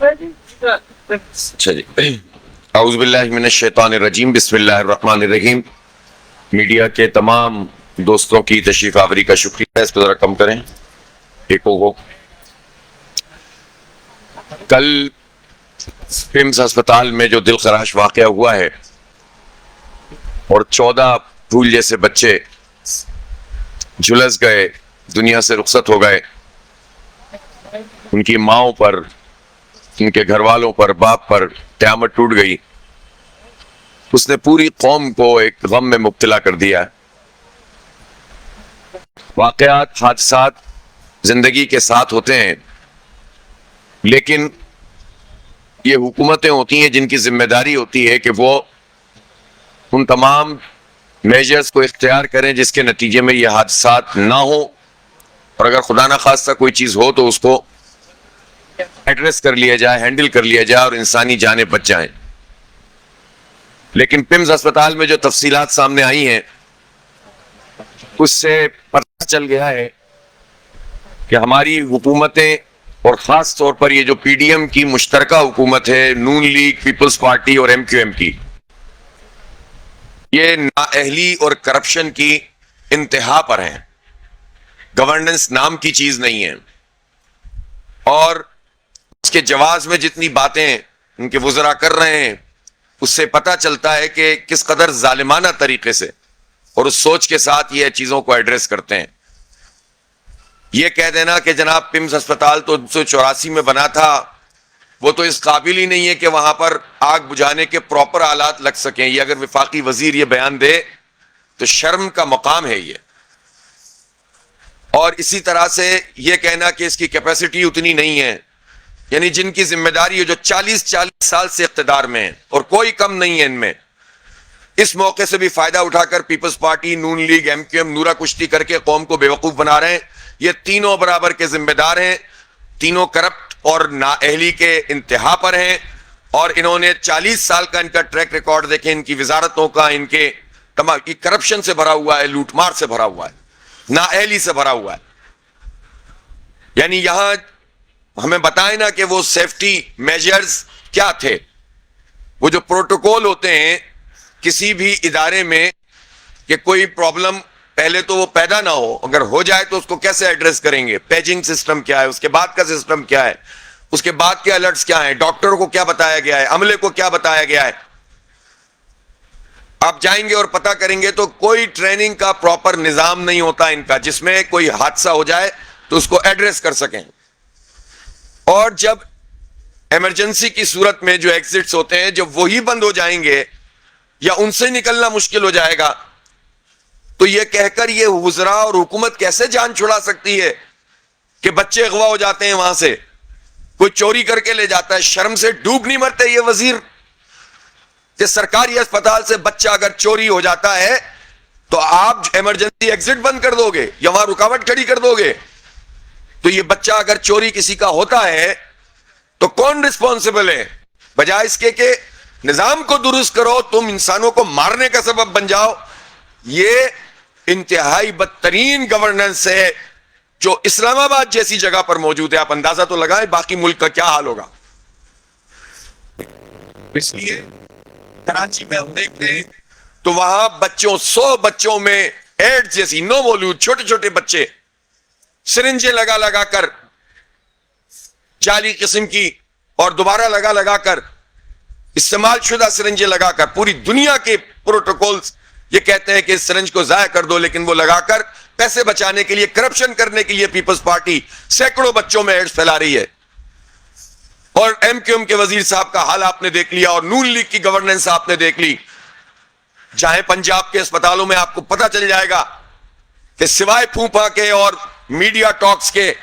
اچھا جی، اعوذ باللہ من الشیطان الرجیم، بسم اللہ الرحمن الرحیم۔ میڈیا کے تمام دوستوں کی تشریف آوری کا شکریہ، اس پہ ذرا کم کریں ایک ہو۔ کل پمز ہسپتال میں جو دل خراش واقعہ ہوا ہے اور 14 پھول جیسے بچے جھلس گئے، دنیا سے رخصت ہو گئے، ان کی ماؤں پر، ان کے گھر والوں پر، باپ پر قیامت ٹوٹ گئی، اس نے پوری قوم کو ایک غم میں مبتلا کر دیا ہے۔ واقعات، حادثات زندگی کے ساتھ ہوتے ہیں، لیکن یہ حکومتیں ہوتی ہیں جن کی ذمہ داری ہوتی ہے کہ وہ ان تمام میجرز کو اختیار کریں جس کے نتیجے میں یہ حادثات نہ ہوں، اور اگر خدا نہ خواستہ کوئی چیز ہو تو اس کو ایڈریس کر لیا جائے، ہینڈل کر لیا جائے اور انسانی جانیں بچ جائیں۔ لیکن پمز ہسپتال میں جو تفصیلات سامنے آئی ہیں اس سے پتہ چل گیا ہے کہ ہماری حکومتیں، اور خاص طور پر یہ جو پی ڈی ایم کی مشترکہ حکومت ہے، نون لیگ، پیپلز پارٹی اور ایم کیو ایم کی، یہ نااہلی اور کرپشن کی انتہا پر ہیں۔ گورننس نام کی چیز نہیں ہے، اور اس کے جواز میں جتنی باتیں ان کے وزراء کر رہے ہیں اس سے پتہ چلتا ہے کہ کس قدر ظالمانہ طریقے سے اور اس سوچ کے ساتھ یہ چیزوں کو ایڈریس کرتے ہیں۔ یہ کہہ دینا کہ جناب پمز ہسپتال تو 1984 میں بنا تھا، وہ تو اس قابل ہی نہیں ہے کہ وہاں پر آگ بجھانے کے پراپر آلات لگ سکیں، یہ اگر وفاقی وزیر یہ بیان دے تو شرم کا مقام ہے یہ۔ اور اسی طرح سے یہ کہنا کہ اس کی کیپیسٹی اتنی نہیں ہے، یعنی جن کی ذمہ داری ہے، جو 40 سال سے اقتدار میں ہیں اور کوئی کم نہیں ہے ان میں، اس موقع سے بھی فائدہ اٹھا کر پیپلز پارٹی، نون League, M Q M Noora کشتی کر کے قوم کو بیوقوف بنا رہے ہیں۔ یہ تینوں برابر کے ذمہ دار ہیں، تینوں کرپٹ اور نااہلی کے انتہا پر ہیں، اور انہوں نے 40 سال کا ان کا ٹریک ریکارڈ دیکھیں، ان کی وزارتوں کا، ان کے تمام کرپشن سے بھرا ہوا ہے، لوٹ مار سے بھرا ہوا ہے، نااہلی سے بھرا ہوا ہے۔ یعنی یہاں ہمیں بتائیں نا کہ وہ سیفٹی میجرز کیا تھے، وہ جو پروٹوکول ہوتے ہیں کسی بھی ادارے میں کہ کوئی پرابلم پہلے تو وہ پیدا نہ ہو، اگر ہو جائے تو اس کو کیسے ایڈریس کریں گے، پیجنگ سسٹم کیا ہے، اس کے بعد کا سسٹم کیا ہے، اس کے بعد کے الرٹس کیا ہیں، ڈاکٹر کو کیا بتایا گیا ہے، عملے کو کیا بتایا گیا ہے۔ آپ جائیں گے اور پتہ کریں گے تو کوئی ٹریننگ کا پراپر نظام نہیں ہوتا ان کا، جس میں کوئی حادثہ ہو جائے تو اس کو ایڈریس کر سکیں۔ اور جب ایمرجنسی کی صورت میں جو ایگزٹس ہوتے ہیں جب وہی بند ہو جائیں گے یا ان سے نکلنا مشکل ہو جائے گا تو یہ کہہ کر یہ وزراء اور حکومت کیسے جان چھڑا سکتی ہے کہ بچے اغوا ہو جاتے ہیں، وہاں سے کوئی چوری کر کے لے جاتا ہے، شرم سے ڈوب نہیں مرتے یہ وزیر کہ سرکاری اسپتال سے بچہ اگر چوری ہو جاتا ہے تو آپ ایمرجنسی ایگزٹ بند کر دو گے یا وہاں رکاوٹ کھڑی کر دو گے؟ تو یہ بچہ اگر چوری کسی کا ہوتا ہے تو کون رسپانسبل ہے؟ بجائے اس کے کہ نظام کو درست کرو، تم انسانوں کو مارنے کا سبب بن جاؤ۔ یہ انتہائی بدترین گورننس ہے جو اسلام آباد جیسی جگہ پر موجود ہے۔ آپ اندازہ تو لگائیں باقی ملک کا کیا حال ہوگا۔ اس لیے کراچی میں ہم دیکھتے ہیں تو وہاں بچوں، 100 بچوں میں ایڈز جیسی نو مولود چھوٹے چھوٹے بچے سرنجیں لگا لگا کر، جعلی قسم کی اور دوبارہ لگا لگا کر، استعمال شدہ سرنجیں لگا کر، پوری دنیا کے پروٹوکولز یہ کہتے ہیں کہ اس سرنج کو ضائع کر دو، لیکن وہ لگا کر پیسے بچانے کے لیے، کرپشن کرنے کے لیے پیپلز پارٹی سینکڑوں بچوں میں ایڈز پھیلا رہی ہے۔ اور ایم کیو ایم کے وزیر صاحب کا حال آپ نے دیکھ لیا، اور نون لیگ کی گورننس آپ نے دیکھ لی۔ جائیں پنجاب کے اسپتالوں میں آپ کو پتہ چل جائے گا کہ سوائے پھونپا کے اور میڈیا ٹاکس کے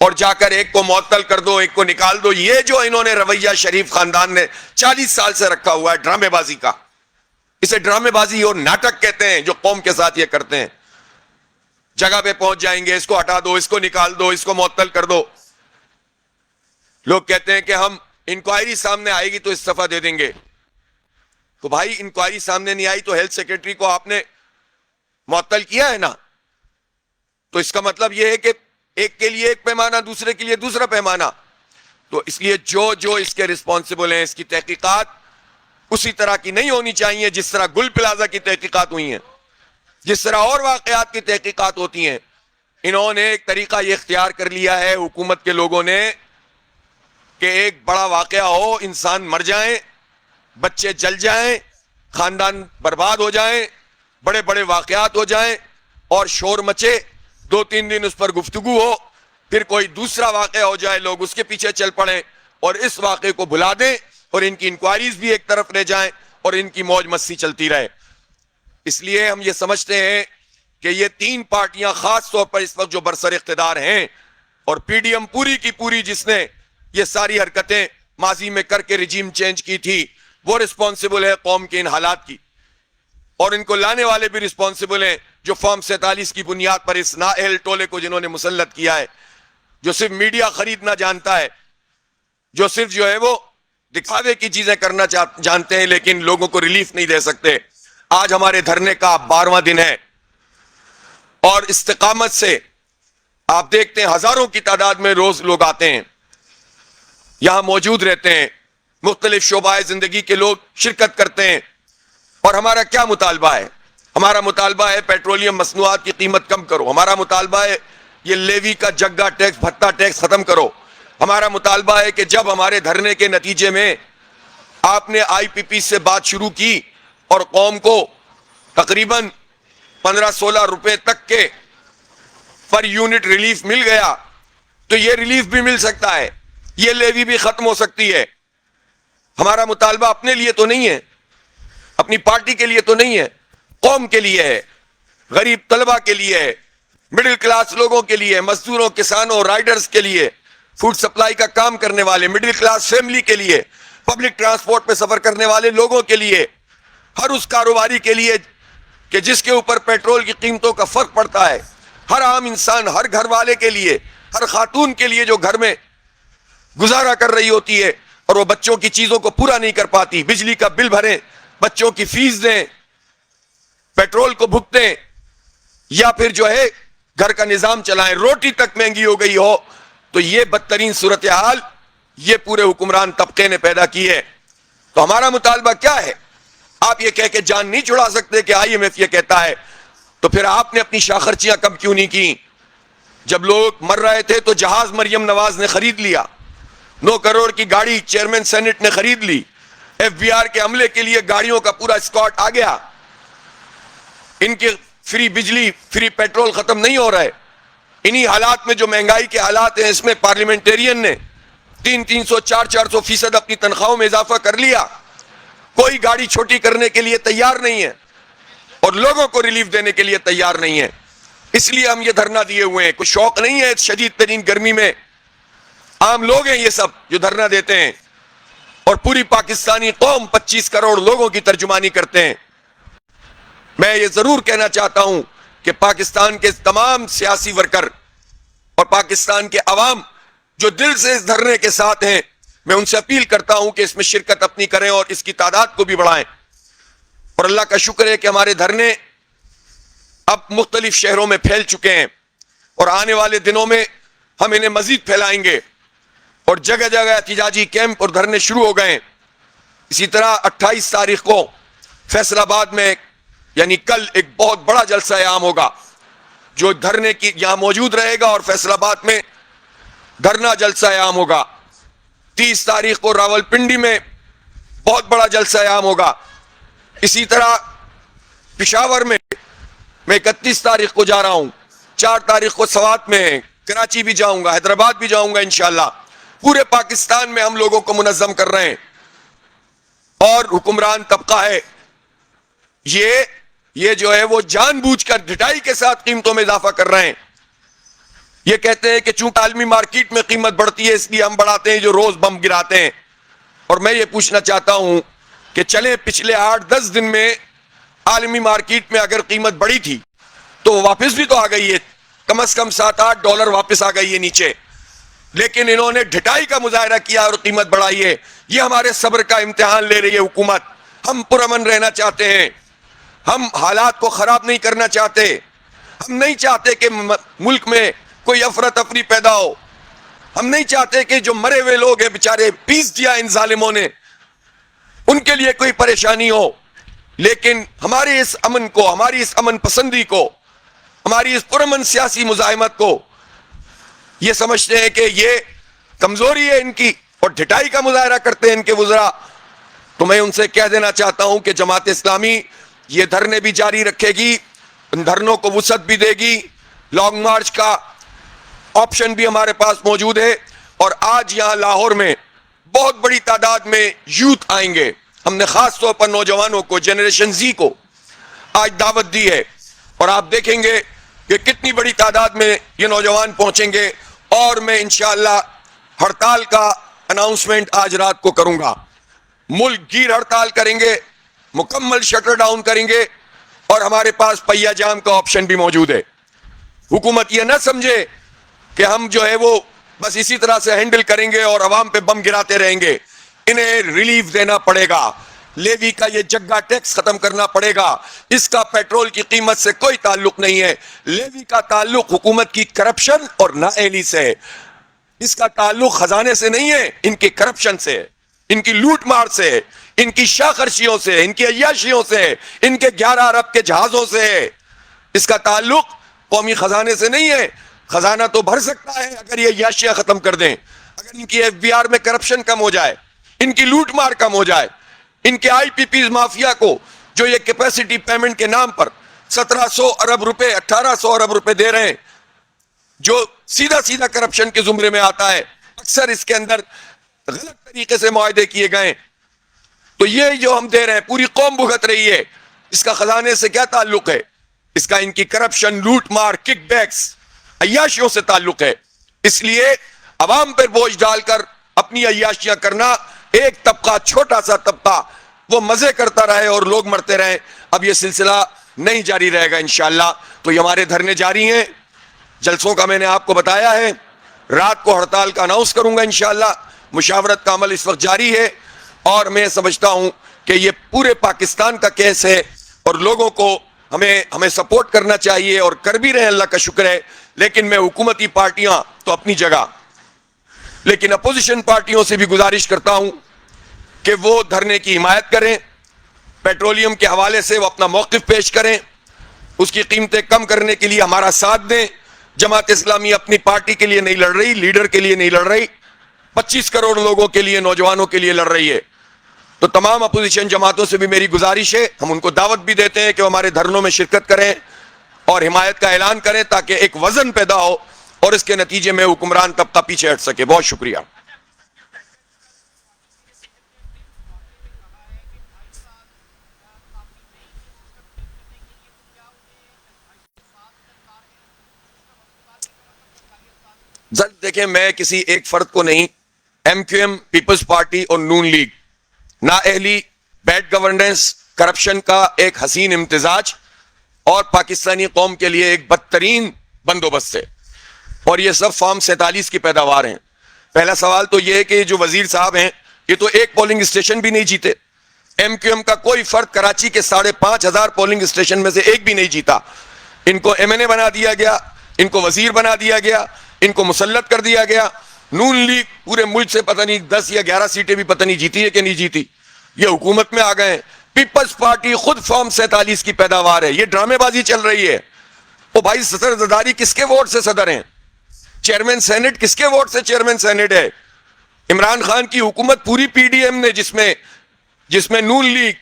اور جا کر ایک کو معطل کر دو، ایک کو نکال دو، یہ جو انہوں نے رویہ شریف خاندان نے 40 سال سے رکھا ہوا ہے ڈرامے بازی کا، اسے ڈرامے بازی اور ناٹک کہتے ہیں جو قوم کے ساتھ یہ کرتے ہیں۔ جگہ پہ پہنچ جائیں گے، اس کو ہٹا دو، اس کو نکال دو، اس کو معطل کر دو۔ لوگ کہتے ہیں کہ ہم انکوائری سامنے آئے گی تو استعفیٰ دے دیں گے۔ تو بھائی انکوائری سامنے نہیں آئی تو ہیلتھ سیکرٹری کو آپ نے معطل کیا ہے نا، تو اس کا مطلب یہ ہے کہ ایک کے لیے ایک پیمانہ، دوسرے کے لیے دوسرا پیمانہ۔ تو اس لیے جو اس کے رسپانسبل ہیں، اس کی تحقیقات اسی طرح کی نہیں ہونی چاہیے جس طرح گل پلازا کی تحقیقات ہوئی ہیں، جس طرح اور واقعات کی تحقیقات ہوتی ہیں۔ انہوں نے ایک طریقہ یہ اختیار کر لیا ہے حکومت کے لوگوں نے کہ ایک بڑا واقعہ ہو، انسان مر جائیں، بچے جل جائیں، خاندان برباد ہو جائیں، بڑے بڑے واقعات ہو جائیں اور شور مچے، 2-3 دن اس پر گفتگو ہو، پھر کوئی دوسرا واقعہ ہو جائے، لوگ اس کے پیچھے چل پڑیں اور اس واقعے کو بھلا دیں اور ان کی انکوائریز بھی ایک طرف رہ جائیں اور ان کی موج مستی چلتی رہے۔ اس لیے ہم یہ سمجھتے ہیں کہ یہ 3 پارٹیاں خاص طور پر اس وقت جو برسر اقتدار ہیں، اور پی ڈی ایم پوری کی پوری جس نے یہ ساری حرکتیں ماضی میں کر کے رجیم چینج کی تھی، وہ رسپانسبل ہے قوم کے ان حالات کی، اور ان کو لانے والے بھی رسپانسبل ہیں جو فارم 47 کی بنیاد پر اس نااہل ٹولے کو جنہوں نے مسلط کیا ہے، جو صرف میڈیا خریدنا جانتا ہے، جو صرف جو ہے وہ دکھاوے کی چیزیں کرنا جانتے ہیں لیکن لوگوں کو ریلیف نہیں دے سکتے۔ آج ہمارے دھرنے کا 12واں دن ہے اور استقامت سے آپ دیکھتے ہیں ہزاروں کی تعداد میں روز لوگ آتے ہیں، یہاں موجود رہتے ہیں، مختلف شعبہ زندگی کے لوگ شرکت کرتے ہیں۔ اور ہمارا کیا مطالبہ ہے؟ ہمارا مطالبہ ہے پیٹرولیم مصنوعات کی قیمت کم کرو، ہمارا مطالبہ ہے یہ لیوی کا جگہ ٹیکس، بھتہ ٹیکس ختم کرو، ہمارا مطالبہ ہے کہ جب ہمارے دھرنے کے نتیجے میں آپ نے آئی پی پی سے بات شروع کی اور قوم کو تقریباً 15-16 روپے تک کے پر یونٹ ریلیف مل گیا، تو یہ ریلیف بھی مل سکتا ہے، یہ لیوی بھی ختم ہو سکتی ہے۔ ہمارا مطالبہ اپنے لیے تو نہیں ہے، اپنی پارٹی کے لیے تو نہیں ہے، قوم کے لیے ہے، غریب طلبہ کے لیے ہے، مڈل کلاس لوگوں کے لیے، مزدوروں، کسانوں، رائڈرز کے لیے، فوڈ سپلائی کا کام کرنے والے مڈل کلاس فیملی کے لیے، پبلک ٹرانسپورٹ میں سفر کرنے والے لوگوں کے لیے، ہر اس کاروباری کے لیے کہ جس کے اوپر پیٹرول کی قیمتوں کا فرق پڑتا ہے، ہر عام انسان، ہر گھر والے کے لیے، ہر خاتون کے لیے جو گھر میں گزارا کر رہی ہوتی ہے اور وہ بچوں کی چیزوں کو پورا نہیں کر پاتی، بجلی کا بل بھریں، بچوں کی فیس دیں، پیٹرول کو بھگتیں، یا پھر جو ہے گھر کا نظام چلائیں، روٹی تک مہنگی ہو گئی ہو، تو یہ بدترین صورتحال یہ پورے حکمران طبقے نے پیدا کی ہے۔ تو ہمارا مطالبہ کیا ہے؟ آپ یہ کہہ کے جان نہیں چھڑا سکتے کہ آئی ایم ایف یہ کہتا ہے، تو پھر آپ نے اپنی شاخرچیاں کم کیوں نہیں کی؟ جب لوگ مر رہے تھے تو جہاز مریم نواز نے خرید لیا، 9 کروڑ کی گاڑی چیئرمین سینٹ نے خرید لی، ایف بی آر کے عملے کے لیے گاڑیوں کا پورا اسکواڈ آ گیا، ان کے فری بجلی فری پیٹرول ختم نہیں ہو رہا ہے۔ انہی حالات میں جو مہنگائی کے حالات ہیں، اس میں پارلیمنٹیرین نے 300-400% اپنی تنخواہوں میں اضافہ کر لیا، کوئی گاڑی چھوٹی کرنے کے لیے تیار نہیں ہے اور لوگوں کو ریلیف دینے کے لیے تیار نہیں ہے۔ اس لیے ہم یہ دھرنا دیے ہوئے ہیں، کوئی شوق نہیں ہے شدید ترین گرمی میں، عام لوگ ہیں یہ سب جو دھرنا دیتے ہیں، اور پوری پاکستانی قوم 25 کروڑ لوگوں کی ترجمانی کرتے ہیں۔ میں یہ ضرور کہنا چاہتا ہوں کہ پاکستان کے تمام سیاسی ورکر اور پاکستان کے عوام جو دل سے اس دھرنے کے ساتھ ہیں، میں ان سے اپیل کرتا ہوں کہ اس میں شرکت اپنی کریں اور اس کی تعداد کو بھی بڑھائیں۔ اور اللہ کا شکر ہے کہ ہمارے دھرنے اب مختلف شہروں میں پھیل چکے ہیں اور آنے والے دنوں میں ہم انہیں مزید پھیلائیں گے اور جگہ جگہ احتجاجی کیمپ اور دھرنے شروع ہو گئے ہیں۔ اسی طرح 28 تاریخ کو فیصل آباد میں یعنی کل ایک بہت بڑا جلسہ عام ہوگا جو دھرنے کی یہاں موجود رہے گا، اور فیصل آباد میں دھرنا جلسہ عام ہوگا۔ 30 تاریخ کو راولپنڈی میں بہت بڑا جلسہ عام ہوگا۔ اسی طرح پشاور میں 31 تاریخ کو جا رہا ہوں، 4 تاریخ کو سوات میں، کراچی بھی جاؤں گا، حیدرآباد بھی جاؤں گا انشاءاللہ۔ پورے پاکستان میں ہم لوگوں کو منظم کر رہے ہیں، اور حکمران طبقہ ہے یہ جو ہے وہ جان بوجھ کر ڈھٹائی کے ساتھ قیمتوں میں اضافہ کر رہے ہیں۔ یہ کہتے ہیں کہ چونکہ عالمی مارکیٹ میں قیمت بڑھتی ہے اس لیے ہم بڑھاتے ہیں، جو روز بم گراتے ہیں۔ اور میں یہ پوچھنا چاہتا ہوں کہ چلے پچھلے 8-10 دن میں عالمی مارکیٹ میں اگر قیمت بڑھی تھی تو واپس بھی تو آ گئی ہے، کم از کم $7-8 واپس آ گئی ہے نیچے، لیکن انہوں نے ڈھٹائی کا مظاہرہ کیا اور قیمت بڑھائی ہے۔ یہ ہمارے صبر کا امتحان لے رہی ہے حکومت۔ ہم پرامن رہنا چاہتے ہیں، ہم حالات کو خراب نہیں کرنا چاہتے، ہم نہیں چاہتے کہ ملک میں کوئی افراتفری پیدا ہو، ہم نہیں چاہتے کہ جو مرے ہوئے لوگ ہیں بیچارے پیس دیا ان ظالموں نے, ان کے لیے کوئی پریشانی ہو, لیکن ہمارے اس امن کو, ہماری اس امن پسندی کو, ہماری اس پرامن سیاسی مزاحمت کو یہ سمجھتے ہیں کہ یہ کمزوری ہے ان کی اور ڈھٹائی کا مظاہرہ کرتے ہیں ان کے وزراء. تو میں ان سے کہہ دینا چاہتا ہوں کہ جماعت اسلامی یہ دھرنے بھی جاری رکھے گی, ان دھرنوں کو وسعت بھی دے گی, لانگ مارچ کا آپشن بھی ہمارے پاس موجود ہے. اور آج یہاں لاہور میں بہت بڑی تعداد میں یوتھ آئیں گے. ہم نے خاص طور پر نوجوانوں کو, جنریشن زی کو آج دعوت دی ہے, اور آپ دیکھیں گے کہ کتنی بڑی تعداد میں یہ نوجوان پہنچیں گے. اور میں انشاءاللہ ہڑتال کا اناؤنسمنٹ آج رات کو کروں گا. ملک گیر ہڑتال کریں گے, مکمل شٹر ڈاؤن کریں گے, اور ہمارے پاس پہیا جام کا آپشن بھی موجود ہے. حکومت یہ نہ سمجھے کہ ہم جو ہے وہ بس اسی طرح سے ہینڈل کریں گے اور عوام پہ بم گراتے رہیں گے. انہیں ریلیف دینا پڑے گا, لیوی کا یہ جگہ ٹیکس ختم کرنا پڑے گا. اس کا پیٹرول کی قیمت سے کوئی تعلق نہیں ہے. لیوی کا تعلق حکومت کی کرپشن اور نااہلی سے ہے. اس کا تعلق خزانے سے نہیں ہے, ان کی کرپشن سے, ان کی لوٹ مار سے, ان کی شاخرشیوں سے, ان کی عیاشیوں سے, ان کے 11 ارب کے جہازوں سے. اس کا تعلق قومی خزانے سے نہیں ہے. خزانہ تو بھر سکتا ہے اگر یہ عیاشیاں ختم کر دیں, اگر ان کی ایف بی آر میں کرپشن کم ہو جائے, ان کی لوٹ مار کم ہو جائے, ان کے آئی پی پیز مافیا کو جو یہ کیپیسٹی پیمنٹ کے نام پر 1700 ارب روپے 1800 ارب روپے دے رہے ہیں, جو سیدھا سیدھا کرپشن کے زمرے میں آتا ہے. اکثر اس کے اندر غلط طریقے سے معاہدے کیے گئے. تو یہ جو ہم دے رہے ہیں پوری قوم بھگت رہی ہے. اس کا خزانے سے کیا تعلق ہے؟ اس کا ان کی کرپشن, لوٹ مار, کک بیکس, عیاشیوں سے تعلق ہے. اس لیے عوام پر بوجھ ڈال کر اپنی عیاشیاں کرنا, ایک طبقہ, چھوٹا سا طبقہ وہ مزے کرتا رہے اور لوگ مرتے رہے, اب یہ سلسلہ نہیں جاری رہے گا انشاءاللہ. تو یہ ہمارے دھرنے جاری ہیں, جلسوں کا میں نے آپ کو بتایا ہے, رات کو ہڑتال کا اناؤنس کروں گا انشاءاللہ. مشاورت کا عمل اس وقت جاری ہے, اور میں سمجھتا ہوں کہ یہ پورے پاکستان کا کیس ہے, اور لوگوں کو ہمیں سپورٹ کرنا چاہیے, اور کر بھی رہے ہیں, اللہ کا شکر ہے. لیکن میں حکومتی پارٹیاں تو اپنی جگہ, لیکن اپوزیشن پارٹیوں سے بھی گزارش کرتا ہوں کہ وہ دھرنے کی حمایت کریں, پیٹرولیم کے حوالے سے وہ اپنا موقف پیش کریں, اس کی قیمتیں کم کرنے کے لیے ہمارا ساتھ دیں. جماعت اسلامی اپنی پارٹی کے لیے نہیں لڑ رہی, لیڈر کے لیے نہیں لڑ رہی, 25 کروڑ لوگوں کے لیے, نوجوانوں کے لیے لڑ رہی ہے. تو تمام اپوزیشن جماعتوں سے بھی میری گزارش ہے, ہم ان کو دعوت بھی دیتے ہیں کہ وہ ہمارے دھرنوں میں شرکت کریں اور حمایت کا اعلان کریں, تاکہ ایک وزن پیدا ہو اور اس کے نتیجے میں حکمران طبقہ پیچھے ہٹ سکے. بہت شکریہ. دیکھیں, میں کسی ایک فرد کو نہیں, M Q M, Peoples Party اور نون لیگ نااہلی, بیڈ گورننس, کرپشن کا ایک حسین امتزاج اور پاکستانی قوم کے لیے ایک بدترین بندوبست ہے, اور یہ سب فارم 47 کی پیداوار ہیں. پہلا سوال تو یہ ہے کہ جو وزیر صاحب ہیں یہ تو ایک پولنگ اسٹیشن بھی نہیں جیتے. ایم کیو ایم کا کوئی فرد کراچی کے 5,500 پولنگ اسٹیشن میں سے ایک بھی نہیں جیتا. ان کو ایم این اے بنا دیا گیا, ان کو وزیر بنا دیا گیا, ان کو مسلط کر دیا گیا. نون لیگ پورے ملک سے پتہ نہیں 10 یا 11 سیٹیں بھی پتہ نہیں جیتی ہے کہ نہیں جیتی, یہ حکومت میں آ گئے ہیں. پیپلز پارٹی خود فارم 47 کی پیداوار ہے, یہ ڈرامے بازی چل رہی ہے. او بھائی, صدر زرداری کس کے ووٹ سے صدر ہیں؟ چیئرمین سینٹ کس کے ووٹ سے چیئرمین سینٹ ہے؟ عمران خان کی حکومت پوری پی ڈی ایم نے, جس میں Noon League,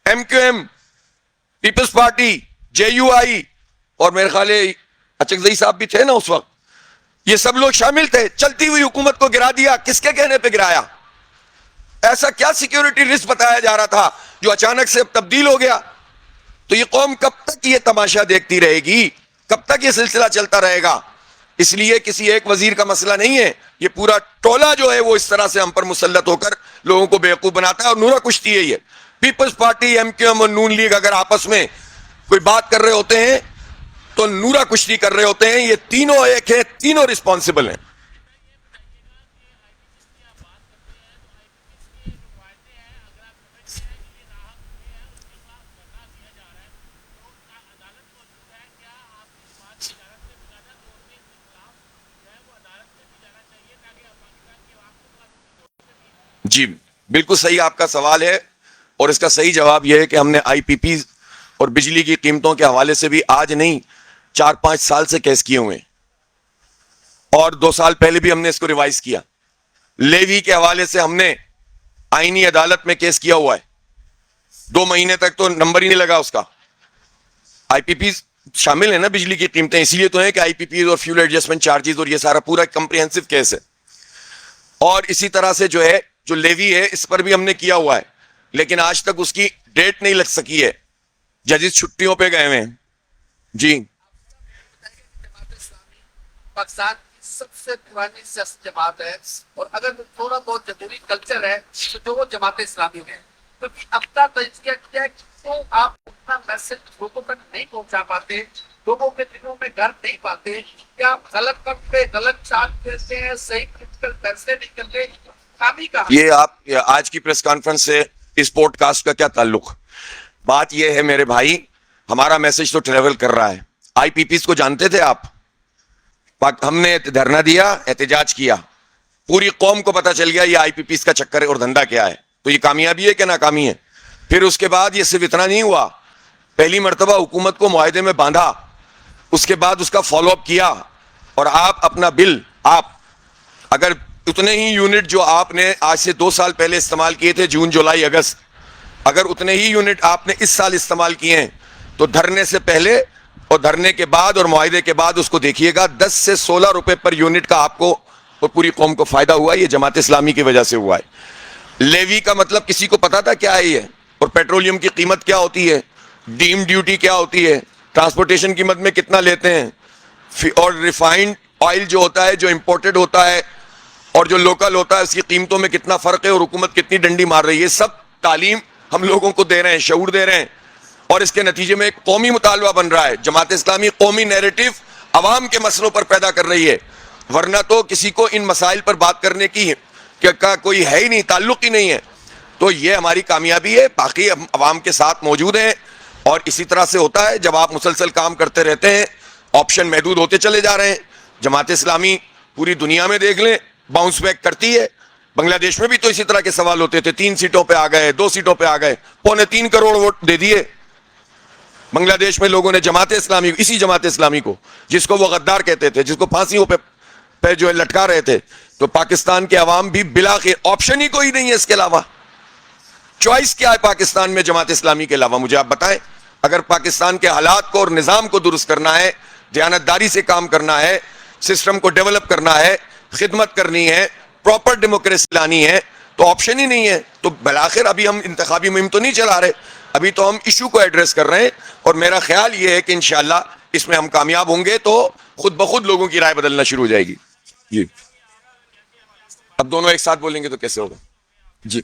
M Q M, Peoples Party, J U I اور میرے خیال ہے اچکزئی صاحب بھی تھے نا اس وقت, یہ سب لوگ شامل تھے. چلتی ہوئی حکومت کو گرا دیا. کس کے کہنے پہ گرایا؟ ایسا کیا سیکیورٹی رسک بتایا جا رہا تھا جو اچانک سے تبدیل ہو گیا؟ تو یہ قوم کب تک یہ تماشا دیکھتی رہے گی؟ کب تک یہ سلسلہ چلتا رہے گا؟ اس لیے کسی ایک وزیر کا مسئلہ نہیں ہے, یہ پورا ٹولہ جو ہے وہ اس طرح سے ہم پر مسلط ہو کر لوگوں کو بیوقوف بناتا ہے, اور نورا کشتی ہے یہ. پیپلز پارٹی, ایم کیو ایم اور نون لیگ اگر آپس میں کوئی بات کر رہے ہوتے ہیں تو نورا کشتی کر رہے ہوتے ہیں. یہ تینوں ایک ہے, تینوں رسپانسبل ہیں. جی بالکل صحیح آپ کا سوال ہے، اور اس کا صحیح جواب یہ ہے کہ ہم نے آئی پی پی اور بجلی کی قیمتوں کے حوالے سے بھی آج نہیں 4-5 سال سے کیس کیے ہوئے ہیں، اور 2 سال پہلے بھی ہم نے اس کو ریوائز کیا. لیوی کے حوالے سے ہم نے آئینی عدالت میں کیس کیا ہوا ہے، 2 مہینے تک تو نمبر ہی نہیں لگا اس کا. آئی پی پی شامل ہے نا بجلی کی قیمتیں، اسی لیے تو ہیں کہ آئی پی پی اور فیول ایڈجسٹمنٹ چارجز اور یہ سارا پورا کمپریہنسو کیس ہے. اور اسی طرح سے جو ہے جو لیوی ہے اس پر بھی ہم نے کیا ہوا ہے، لیکن آج تک اس کی ڈیٹ نہیں لگ سکی ہے، ججز چھٹیوں پہ گئے ہوئے ہیں. جی پاکستان کی سب سے پرانی سیاسی جماعت ہے، اور اگر تھوڑا بہت جمہوری کلچر ہے تو جو وہ جماعت اسلامی ہے، کیونکہ اب تک تجزیہ کیا تو آپ اتنا میسج لوگوں تک نہیں پہنچا پاتے، لوگوں کے دلوں میں ڈر نہیں پاتے، کیا غلط وقت پہ غلط چارج دیتے ہیں، صحیح کریٹیکل فیصلے نہیں کرتے. خامی کا یہ آپ آج کی پریس کانفرنس سے اس پوڈ کاسٹ کا کیا تعلق؟ بات یہ ہے میرے بھائی، ہمارا میسج تو ٹریول کر رہا ہے. آئی پی پیز کو جانتے تھے آپ؟ ہم نے دھرنا دیا، احتجاج کیا، پوری قوم کو پتا چل گیا یہ آئی پی پیز کا چکر اور دھندا کیا ہے. تو یہ کامیابی ہے کہ ناکامی ہے؟ پھر اس کے بعد یہ صرف اتنا نہیں ہوا، پہلی مرتبہ حکومت کو معاہدے میں باندھا، اس کے بعد اس کا فالو اپ کیا، اور آپ اپنا بل آپ اگر اتنے ہی یونٹ جو آپ نے آج سے 2 سال پہلے استعمال کیے تھے جون جولائی اگست، اگر اتنے ہی یونٹ آپ نے اس سال استعمال کیے ہیں تو دھرنے سے پہلے اور دھرنے کے بعد اور معاہدے کے بعد اس کو دیکھیے گا 10 سے 16 روپے پر یونٹ کا آپ کو اور پوری قوم کو فائدہ ہوا ہے. یہ جماعت اسلامی کی وجہ سے ہوا ہے. لیوی کا مطلب کسی کو پتا تھا کیا ہے یہ؟ اور پیٹرولیم کی قیمت کیا ہوتی ہے، ڈیم ڈیوٹی کیا ہوتی ہے، ٹرانسپورٹیشن قیمت میں کتنا لیتے ہیں، اور ریفائنڈ آئل جو ہوتا ہے جو امپورٹڈ ہوتا ہے اور جو لوکل ہوتا ہے اس کی قیمتوں میں کتنا فرق ہے، اور حکومت کتنی ڈنڈی مار رہی ہے. سب تعلیم ہم لوگوں کو دے رہے ہیں، شعور دے رہے ہیں، اور اس کے نتیجے میں ایک قومی مطالبہ بن رہا ہے. جماعت اسلامی قومی نیریٹو عوام کے مسئلوں پر پیدا کر رہی ہے، ورنہ تو کسی کو ان مسائل پر بات کرنے کی کا کوئی ہے ہی نہیں، تعلق ہی نہیں ہے. تو یہ ہماری کامیابی ہے، باقی ہم عوام کے ساتھ موجود ہیں. اور اسی طرح سے ہوتا ہے جب آپ مسلسل کام کرتے رہتے ہیں، آپشن محدود ہوتے چلے جا رہے ہیں. جماعت اسلامی پوری دنیا میں دیکھ لیں باؤنس بیک کرتی ہے. بنگلہ دیش میں بھی تو اسی طرح کے سوال ہوتے تھے، 3 سیٹوں پہ آ گئے، 2 سیٹوں پہ آ گئے، 3.25 کروڑ ووٹ دے دیے. بنگلہ دیش میں لوگوں نے جماعت اسلامی، اسی جماعت اسلامی کو جس کو وہ غدار کہتے تھے، جس کو پھانسیوں پہ جو ہے لٹکا رہے تھے، تو پاکستان کے عوام بھی بلاخر آپشن ہی کوئی نہیں ہے اس کے علاوہ. چوائس کیا ہے پاکستان میں جماعت اسلامی کے علاوہ؟ مجھے آپ بتائیں. اگر پاکستان کے حالات کو اور نظام کو درست کرنا ہے، دیانتداری سے کام کرنا ہے، سسٹم کو ڈیولپ کرنا ہے، خدمت کرنی ہے، پراپر ڈیموکریسی لانی ہے، تو آپشن ہی نہیں ہے. تو بلاخر ابھی ہم انتخابی مہم تو نہیں چلا رہے، ابھی تو ہم ایشو کو ایڈریس کر رہے ہیں. اور میرا خیال یہ ہے کہ انشاءاللہ اس میں ہم کامیاب ہوں گے تو خود بخود لوگوں کی رائے بدلنا شروع ہو جائے گی. جی اب دونوں ایک ساتھ بولیں گے تو کیسے ہوگا؟ جی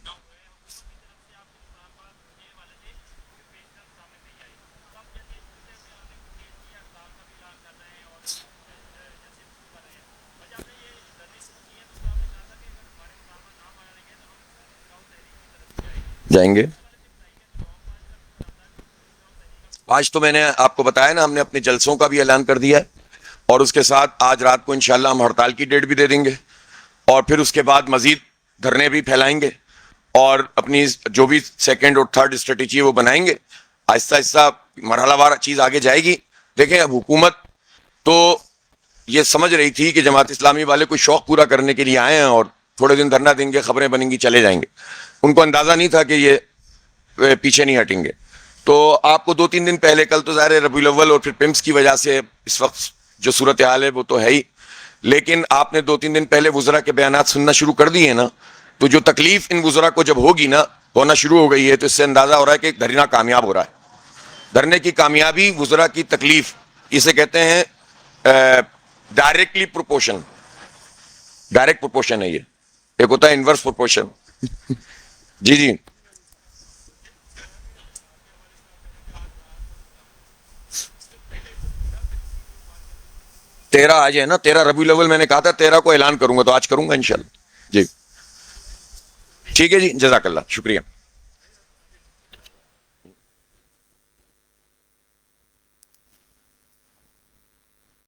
جائیں گے. آج تو میں نے آپ کو بتایا نا، ہم نے اپنے جلسوں کا بھی اعلان کر دیا ہے، اور اس کے ساتھ آج رات کو انشاءاللہ ہم ہڑتال کی ڈیٹ بھی دے دیں گے، اور پھر اس کے بعد مزید دھرنے بھی پھیلائیں گے، اور اپنی جو بھی سیکنڈ اور تھرڈ اسٹریٹجی ہے وہ بنائیں گے. آہستہ آہستہ مرحلہ وار چیز آگے جائے گی. دیکھیں اب حکومت تو یہ سمجھ رہی تھی کہ جماعت اسلامی والے کوئی شوق پورا کرنے کے لیے آئے ہیں اور تھوڑے دن دھرنا دیں گے، خبریں بنیں گی، چلے جائیں گے. ان کو اندازہ نہیں تھا کہ یہ پیچھے نہیں ہٹیں گے. تو آپ کو 2-3 دن پہلے، کل تو ظاہر ربیع الاول اور پھر پمپس کی وجہ سے اس وقت جو صورتحال ہے وہ تو ہے ہی، لیکن آپ نے 2-3 دن پہلے وزراء کے بیانات سننا شروع کر دیے نا، تو جو تکلیف ان وزراء کو جب ہوگی نا، ہونا شروع ہو گئی ہے، تو اس سے اندازہ ہو رہا ہے کہ دھرنا کامیاب ہو رہا ہے. دھرنے کی کامیابی وزراء کی تکلیف، اسے کہتے ہیں ڈائریکٹلی پروپورشن. ڈائریکٹ پروپورشن ہے یہ، ایک ہوتا ہے انورس پروپورشن. جی جی 13 آج ہے نا، 13 ربیع الاول میں نے کہا تھا 13 کو اعلان کروں گا، تو آج کروں گا انشاءاللہ. جی ٹھیک ہے جی، جزاک اللہ، شکریہ.